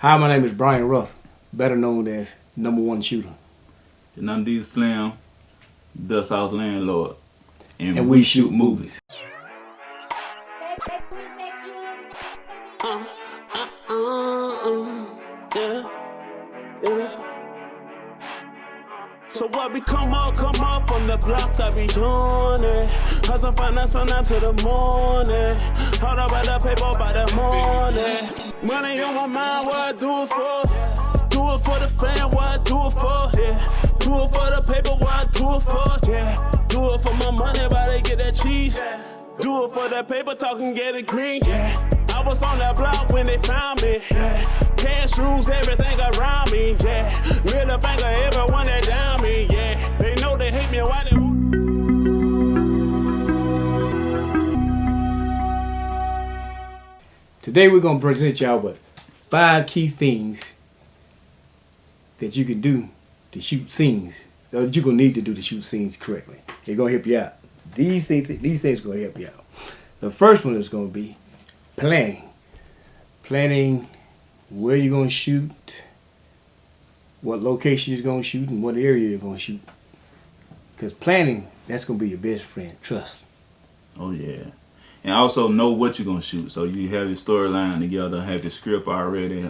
Hi, my name is Bryant Ruff, better known as #1 shooter. And I'm Deezy Slim, Dust House Landlord. And we shoot movies. So what we come up from the block, I be doing it. Cause I'm finding sundown to the morning. Hold up by the paper by the morning. Money on my mind, what I do it for? Do it for the fam, what I do it for? Yeah. Do it for the paper, what I do it for? Yeah. Do it for my money, but they get that cheese. Do it for that paper, talking, get it green. Yeah. I was on that block when they found me. Yeah. Cash rules everything around me. Yeah. Middle finger, everyone that down me. Yeah. They know they hate me. Why they? Today we're going to present y'all with 5 key things that you can do to shoot scenes, or that you're going to need to do to shoot scenes correctly. They're going to help you out. These things are going to help you out. The first one is going to be planning. Planning where you're going to shoot, what location you're going to shoot, and what area you're going to shoot. Because planning, that's going to be your best friend. Trust. Oh yeah. And also know what you're gonna shoot. So you have your storyline together, have your script already.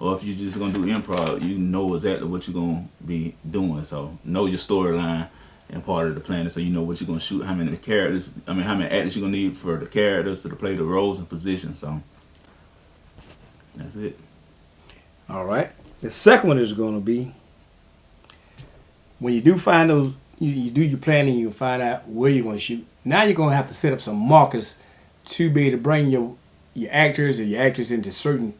Or if you're just gonna do improv, you know exactly what you're gonna be doing. So know your storyline and part of the planning, so you know what you're gonna shoot, how many actors you're gonna need for the characters to play the roles and positions. So that's it. All right. The second one is going to be when you do find those, you do your planning, you find out where you're going to shoot. Now you're going to have to set up some markers to be able to bring your actors or your actors into certain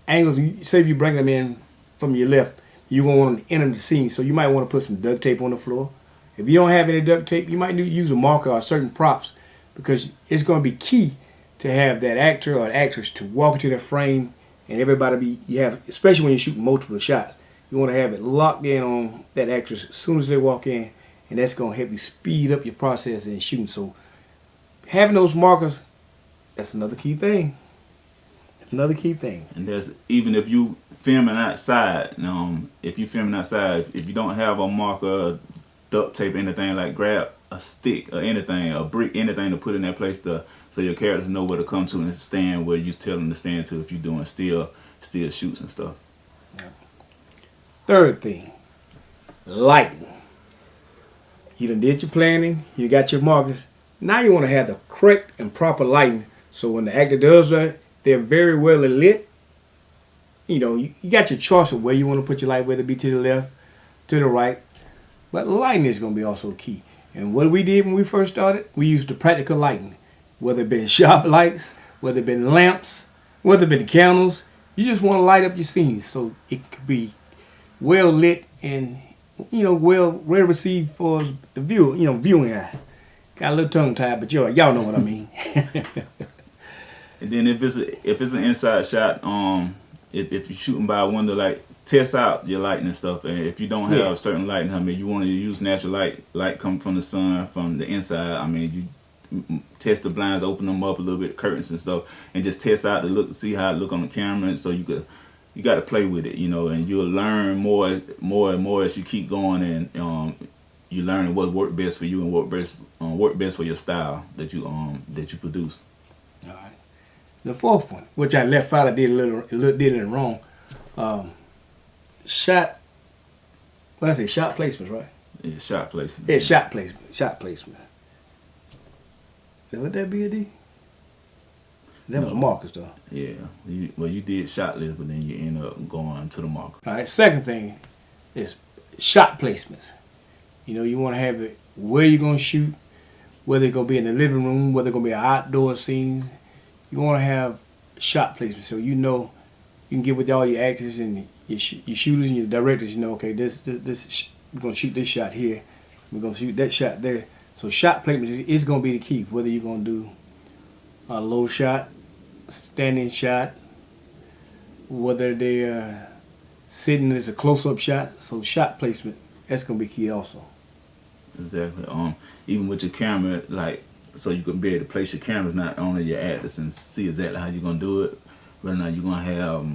angles. Say if you bring them in from your left, you're going to want to enter the scene. So you might want to put some duct tape on the floor. If you don't have any duct tape, you might use a marker or certain props, because it's going to be key to have that actor or actress to walk into the frame, and everybody especially when you're shooting multiple shots, you want to have it locked in on that actress as soon as they walk in, and that's going to help you speed up your process in shooting. So having those markers, that's another key thing. Another key thing. And that's even if you filming outside. If you filming outside, if you don't have a marker, duct tape, anything, like grab a stick or anything, a brick, anything to put in that place so your characters know where to come to and stand where you tell them to stand to if you're doing still shoots and stuff. Yeah. Third thing, lighting. You done did your planning, you got your markers. Now you want to have the correct and proper lighting, so when the actor does that, they're very well lit. You know, you got your choice of where you want to put your light, whether it be to the left, to the right. But lighting is going to be also key. And what we did when we first started, we used the practical lighting. Whether it been shop lights, whether it been lamps, whether it been candles. You just want to light up your scenes so it could be well lit and, well received for the viewer, viewing eye. Got a little tongue tied, but y'all know what I mean. And then if it's an inside shot, if you're shooting by a window, like test out your lighting and stuff. And if you don't have certain lighting, you want to use natural light coming from the sun from the inside. You test the blinds, open them up a little bit, curtains and stuff, and just test out the look, see how it look on the camera. And so you got to play with it, and you'll learn more and more as you keep going, and you learn what worked best for you and work best for your style that you produce. All right. The fourth one, which I left out, I did it wrong. Shot placements, right? Yeah, shot placement. Yeah, shot placement. Would that be a D? That was markers, though. Yeah. You did shot list, but then you end up going to the marker. All right. Second thing is shot placements. You want to have it where you're going to shoot, whether it's going to be in the living room, whether it's going to be an outdoor scene. You want to have shot placement, so you can get with all your actors and your shooters and your directors. Okay, this we're going to shoot this shot here. We're going to shoot that shot there. So shot placement is going to be the key, whether you're going to do a low shot, standing shot, whether they're sitting as a close-up shot. So shot placement, that's going to be key also. Exactly. Even with your camera, so you can be able to place your cameras not only your actors and see exactly how you're going to do it, Right now you're gonna have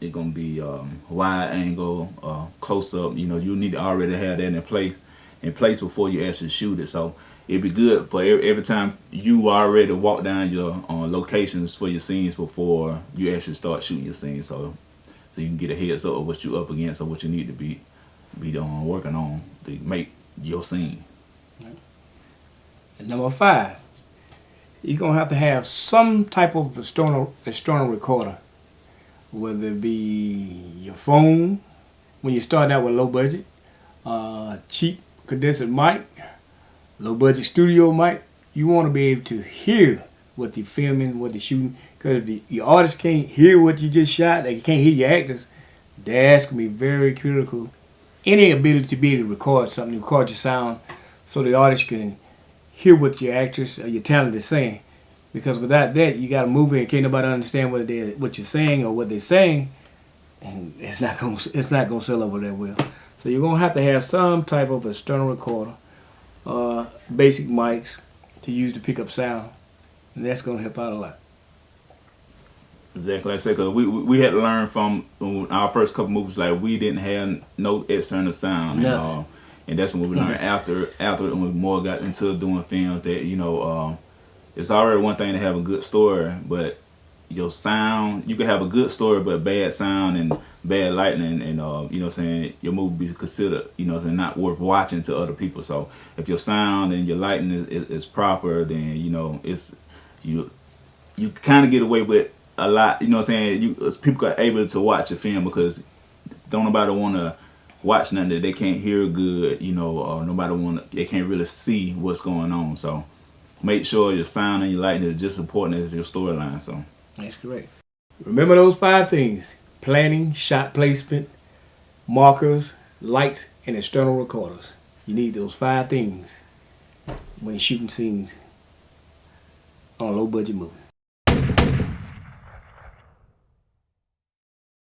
it's gonna be wide angle, close up. You know, you need to already have that in place before you actually shoot it. So it'd be good for every time you already walk down your locations for your scenes before you actually start shooting your scenes. So you can get a heads up of what you're up against or what you need to be working on to make your scene. And number 5, you're gonna have to have some type of external recorder, whether it be your phone when you start out with low budget, cheap condenser mic, low budget studio mic. You want to be able to hear what you're filming, what you're shooting, because if your artist can't hear what you just shot, they can't hear your actors, that's gonna be very critical. Any ability to be able to record something, record your sound, so the artist can hear what your actress or your talent is saying. Because without that, you got a movie and can't nobody understand what you're saying or what they're saying, and it's not gonna sell over that well. So you're gonna have to have some type of external recorder, basic mics to use to pick up sound, and that's gonna help out a lot. Exactly, like I said, because we had to learn from our first couple movies, like we didn't have no external sound, and that's when we learned after when we more got into doing films that it's already one thing to have a good story, but your sound, you can have a good story but bad sound and bad lighting, and you know what I'm saying, your movie be considered, you know what I'm saying, not worth watching to other people. So if your sound and your lighting is proper, then it's you kind of get away with a lot, you know what I'm saying. People are able to watch a film because don't nobody want to watch nothing that they can't hear good, or they can't really see what's going on. So make sure your sound and your lighting is just as important as your storyline. So that's correct. Remember those 5 things: planning, shot placement, markers, lights, and external recorders. You need those 5 things when you're shooting scenes on a low budget movie.